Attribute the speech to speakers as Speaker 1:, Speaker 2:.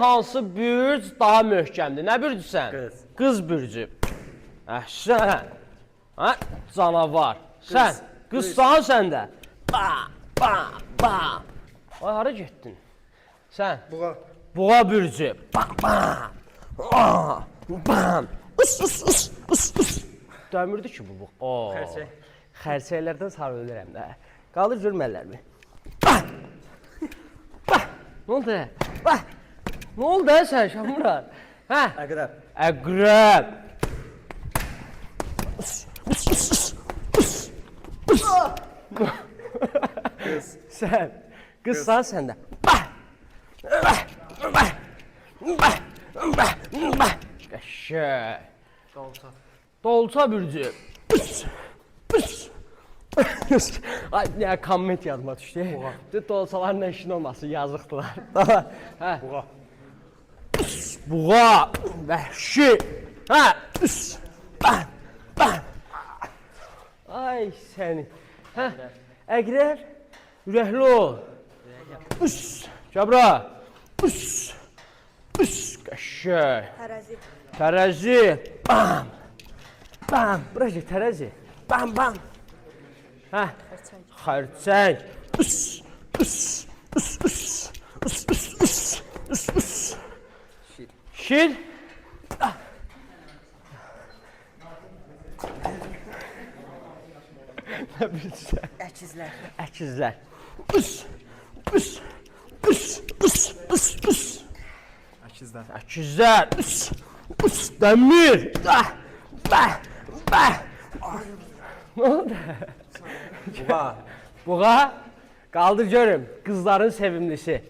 Speaker 1: hansı bürc daha möhkəmdir? Nə bürcüsən?
Speaker 2: Qız.
Speaker 1: Qız bürcü. Əhsən. Hə? Canavar. Sən. Qızsan sən də. Bam, bam, bam. Ay, hara getdin? Sən.
Speaker 2: Buğa.
Speaker 1: Buğa bürcü. Bam, bam. Bam. Us, us, us, us, us. Dəmirdi ki bu.
Speaker 2: Xərçək.
Speaker 1: Xərçəklərdən sarı ölürəm də. Qaldır görməllərimi. Bam. Bam. Nə oldu? Bam. Nə oldu sən Şamurad? Hə?
Speaker 2: Əqrəb.
Speaker 1: Əqrəb.
Speaker 2: Qız.
Speaker 1: Sən. Qızsan sən də. Qəşəng.
Speaker 2: Dolça.
Speaker 1: Dolça bürcü. Ay, nə komment yadıma düşdü. Dolçalarla işin olmasın, yazıqdılar. Hə.
Speaker 2: Buğa.
Speaker 1: Buğa. Vəhşi. Hə. Ay səni. Hə. Əqrəb. Ürəkli ol. Kəbra. Qəşəng.
Speaker 3: Tərəzi.
Speaker 1: Tərəzi. Bam. Bam. Bura gəl tərəzi. Bam, bam. Hə. Xərçəng. Şir. Nə bilirsən?
Speaker 3: Əkizlər.
Speaker 1: Əkizlər.
Speaker 2: Əkizlər.
Speaker 1: Əkizlər. Dəmir. Nə oldu?
Speaker 2: Buğa.
Speaker 1: Buğa. Qaldır görüm. Qızların sevimlisi.